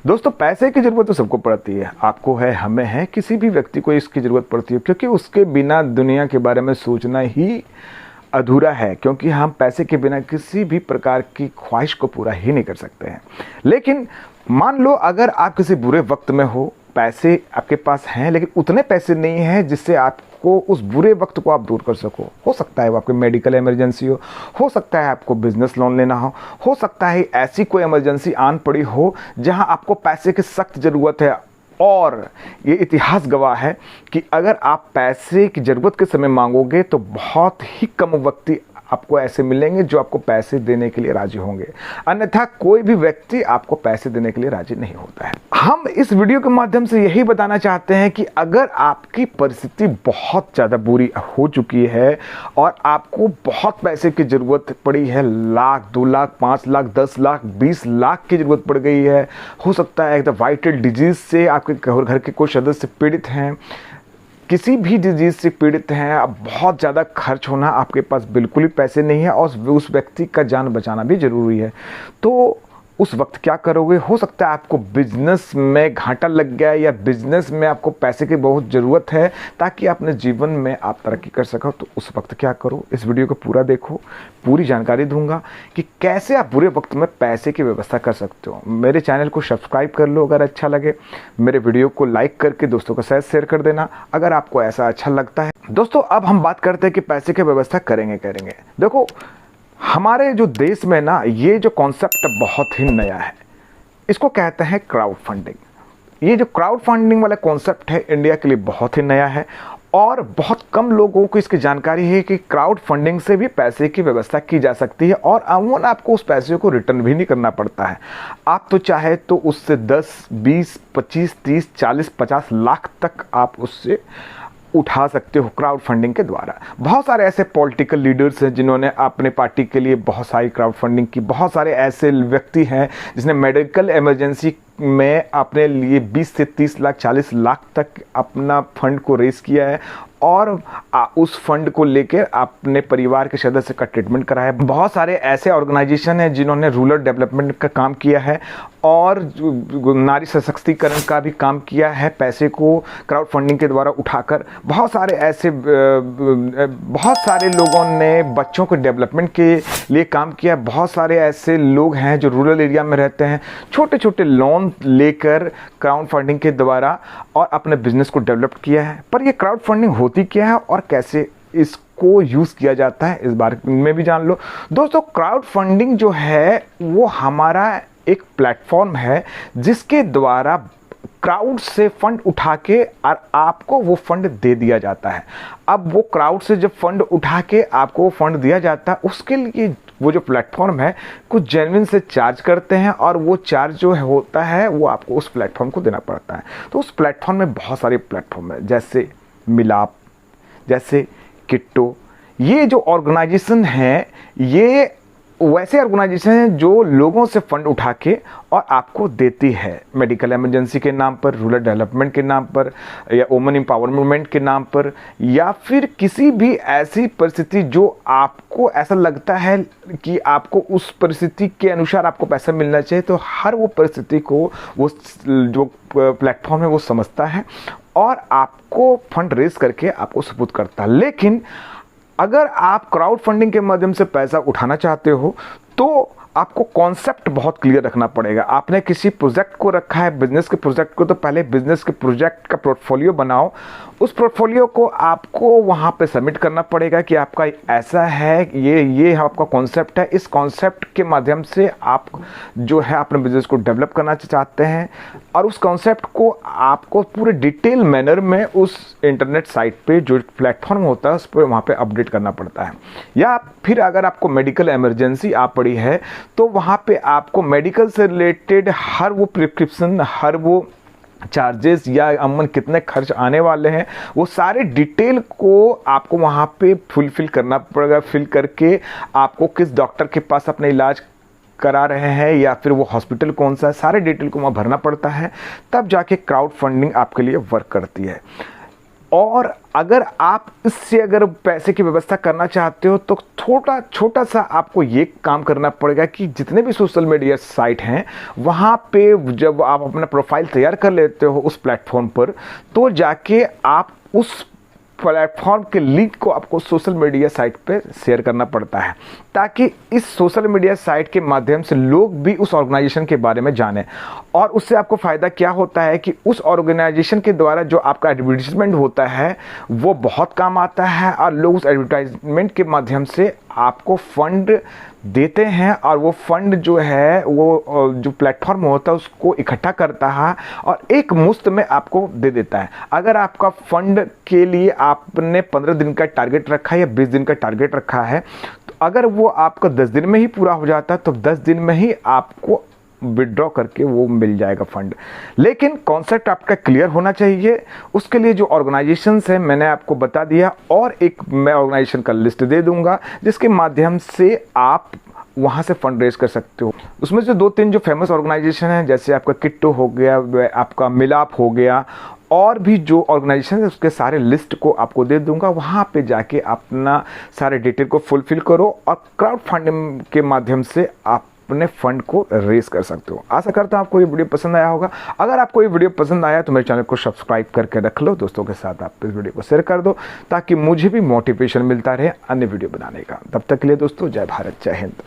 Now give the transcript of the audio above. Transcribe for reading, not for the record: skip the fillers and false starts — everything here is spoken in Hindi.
दोस्तों, पैसे की ज़रूरत तो सबको पड़ती है। आपको है, हमें है, किसी भी व्यक्ति को इसकी ज़रूरत पड़ती है, क्योंकि उसके बिना दुनिया के बारे में सोचना ही अधूरा है। क्योंकि हम पैसे के बिना किसी भी प्रकार की ख्वाहिश को पूरा ही नहीं कर सकते हैं। लेकिन मान लो अगर आप किसी बुरे वक्त में हो, पैसे आपके पास हैं लेकिन उतने पैसे नहीं हैं जिससे आपको उस बुरे वक्त को आप दूर कर सको। हो सकता है वो आपकी मेडिकल इमरजेंसी हो सकता है आपको बिजनेस लोन लेना हो सकता है ऐसी कोई इमरजेंसी आन पड़ी हो जहां आपको पैसे की सख्त ज़रूरत है। और ये इतिहास गवाह है कि अगर आप पैसे की ज़रूरत के समय मांगोगे तो बहुत ही कम व्यक्ति आपको ऐसे मिलेंगे जो आपको पैसे देने के लिए राजी होंगे, अन्यथा कोई भी व्यक्ति आपको पैसे देने के लिए राजी नहीं होता है। हम इस वीडियो के माध्यम से यही बताना चाहते हैं कि अगर आपकी परिस्थिति बहुत ज़्यादा बुरी हो चुकी है और आपको बहुत पैसे की ज़रूरत पड़ी है, लाख, 2 लाख, 5 लाख, 10 लाख, 20 लाख की ज़रूरत पड़ गई है, हो सकता है एकदम वाइटल डिजीज़ से आपके घर के कोई सदस्य पीड़ित हैं, किसी भी डिजीज़ से पीड़ित हैं, अब बहुत ज़्यादा खर्च होना, आपके पास बिल्कुल ही पैसे नहीं है और उस व्यक्ति का जान बचाना भी ज़रूरी है, तो उस वक्त क्या करोगे? हो सकता है आपको बिजनेस में घाटा लग गया या बिजनेस में आपको पैसे की बहुत ज़रूरत है ताकि अपने जीवन में आप तरक्की कर सको, तो उस वक्त क्या करो? इस वीडियो को पूरा देखो, पूरी जानकारी दूंगा कि कैसे आप बुरे वक्त में पैसे की व्यवस्था कर सकते हो। मेरे चैनल को सब्सक्राइब कर लो अगर अच्छा लगे, मेरे वीडियो को लाइक करके दोस्तों के साथ शेयर कर देना अगर आपको ऐसा अच्छा लगता है। दोस्तों, अब हम बात करते हैं कि पैसे की व्यवस्था करेंगे। देखो, हमारे जो देश में ना ये जो कॉन्सेप्ट बहुत ही नया है, इसको कहते हैं क्राउड फंडिंग। ये जो क्राउड फंडिंग वाला कॉन्सेप्ट है इंडिया के लिए बहुत ही नया है और बहुत कम लोगों को इसकी जानकारी है कि क्राउड फंडिंग से भी पैसे की व्यवस्था की जा सकती है और अमूमन आपको उस पैसे को रिटर्न भी नहीं करना पड़ता है। आप तो चाहे तो उससे 10, 20, 25, 30, 40, 50 लाख तक आप उससे उठा सकते हो क्राउड फंडिंग के द्वारा। बहुत सारे ऐसे पॉलिटिकल लीडर्स हैं जिन्होंने अपने पार्टी के लिए बहुत सारी क्राउड फंडिंग की। बहुत सारे ऐसे व्यक्ति हैं जिसने मेडिकल इमरजेंसी में अपने लिए 20 से 30 लाख, 40 लाख तक अपना फंड को रेज किया है और उस फंड को लेकर अपने परिवार के सदस्य का ट्रीटमेंट कराया। बहुत सारे ऐसे ऑर्गेनाइजेशन हैं जिन्होंने रूरल डेवलपमेंट का काम किया है और नारी सशक्तिकरण का भी काम किया है, पैसे को क्राउड फंडिंग के द्वारा उठाकर। बहुत सारे लोगों ने बच्चों के डेवलपमेंट के लिए काम किया। बहुत सारे ऐसे लोग हैं जो रूरल एरिया में रहते हैं, छोटे छोटे लोन लेकर क्राउड फंडिंग के द्वारा और अपने बिजनेस को डेवलप किया है। पर ये क्राउड फंडिंग होती क्या है और कैसे इसको यूज़ किया जाता है, इस बारे में भी जान लो। दोस्तों, क्राउड फंडिंग जो है वो हमारा एक प्लेटफॉर्म है जिसके द्वारा क्राउड से फंड उठा के और आपको वो फंड दे दिया जाता है। अब वो क्राउड से जब फंड उठा के आपको वो फंड दिया जाता है, उसके लिए वो जो प्लेटफॉर्म है कुछ जेन्युइन से चार्ज करते हैं और वो चार्ज जो होता है वो आपको उस प्लेटफॉर्म को देना पड़ता है। तो उस प्लेटफॉर्म में बहुत सारे प्लेटफॉर्म है, जैसे मिलाप, जैसे किट्टो। ये जो ऑर्गेनाइजेशन है ये वैसे ऑर्गेनाइजेशन हैं जो लोगों से फंड उठा के और आपको देती है मेडिकल इमरजेंसी के नाम पर, रूरल डेवलपमेंट के नाम पर, या वुमेन एम्पावरमेंट के नाम पर, या फिर किसी भी ऐसी परिस्थिति जो आपको ऐसा लगता है कि आपको उस परिस्थिति के अनुसार आपको पैसा मिलना चाहिए। तो हर वो परिस्थिति को वो जो प्लेटफॉर्म है वो समझता है और आपको फंड रेज करके आपको सपोर्ट करता है। लेकिन अगर आप क्राउड फंडिंग के माध्यम से पैसा उठाना चाहते हो तो आपको कॉन्सेप्ट बहुत क्लियर रखना पड़ेगा। आपने किसी प्रोजेक्ट को रखा है, बिजनेस के प्रोजेक्ट को, तो पहले बिजनेस के प्रोजेक्ट का पोर्टफोलियो बनाओ। उस पोर्टफोलियो को आपको वहाँ पे सबमिट करना पड़ेगा कि आपका ऐसा है, ये आपका कॉन्सेप्ट है। इस कॉन्सेप्ट के माध्यम से आप जो है अपने बिजनेस को डेवलप करना चाहते हैं और उस कॉन्सेप्ट को आपको पूरे डिटेल मैनर में उस इंटरनेट साइट पे जो प्लेटफॉर्म होता है उस पर वहाँ पे अपडेट करना पड़ता है। या फिर अगर आपको मेडिकल इमरजेंसी आ पड़ी है तो वहाँ पे आपको मेडिकल से रिलेटेड हर वो प्रिस्क्रिप्शन, हर वो चार्जेस या अमूमन कितने खर्च आने वाले हैं, वो सारे डिटेल को आपको वहाँ पे फुलफिल करना पड़ेगा। फिल करके आपको किस डॉक्टर के पास अपना इलाज करा रहे हैं या फिर वो हॉस्पिटल कौन सा है, सारे डिटेल को वहाँ भरना पड़ता है। तब जाके क्राउड फंडिंग आपके लिए वर्क करती है। और अगर आप इससे अगर पैसे की व्यवस्था करना चाहते हो तो छोटा सा आपको ये काम करना पड़ेगा कि जितने भी सोशल मीडिया साइट हैं वहाँ पे जब आप अपना प्रोफाइल तैयार कर लेते हो उस प्लेटफॉर्म पर, तो जाके आप उस प्लेटफॉर्म के लिंक को आपको सोशल मीडिया साइट पे शेयर करना पड़ता है, ताकि इस सोशल मीडिया साइट के माध्यम से लोग भी उस ऑर्गेनाइजेशन के बारे में जानें। और उससे आपको फ़ायदा क्या होता है कि उस ऑर्गेनाइजेशन के द्वारा जो आपका एडवर्टीजमेंट होता है वो बहुत काम आता है, और लोग उस एडवर्टाइजमेंट के माध्यम से आपको फंड देते हैं, और वो फंड जो है वो जो प्लेटफॉर्म होता है उसको इकट्ठा करता है और एक मुश्त में आपको दे देता है। अगर आपका फंड के लिए आपने 15 दिन का टारगेट रखा है या 20 दिन का टारगेट रखा है, तो अगर वो आपका 10 दिन में ही पूरा हो जाता है तो 10 दिन में ही आपको विड्रॉ करके वो मिल जाएगा फंड। लेकिन कॉन्सेप्ट आपका क्लियर होना चाहिए। उसके लिए जो ऑर्गेनाइजेशंस हैं मैंने आपको बता दिया, और एक मैं ऑर्गेनाइजेशन का लिस्ट दे दूंगा जिसके माध्यम से आप वहाँ से फंड रेज कर सकते हो। उसमें से 2-3 जो फेमस ऑर्गेनाइजेशन हैं, जैसे आपका किट्टो हो गया, आपका मिलाप हो गया, और भी जो ऑर्गेनाइजेशन है उसके सारे लिस्ट को आपको दे दूंगा। वहाँ पे जाके अपना सारे डिटेल को फुलफिल करो और क्राउड फंडिंग के माध्यम से आप अपने फंड को रेज कर सकते हो। आशा करता हूँ आपको ये वीडियो पसंद आया होगा। अगर आपको ये वीडियो पसंद आया तो मेरे चैनल को सब्सक्राइब करके रख लो, दोस्तों के साथ आप इस वीडियो को शेयर कर दो ताकि मुझे भी मोटिवेशन मिलता रहे अन्य वीडियो बनाने का। तब तक के लिए दोस्तों, जय भारत, जय हिंद।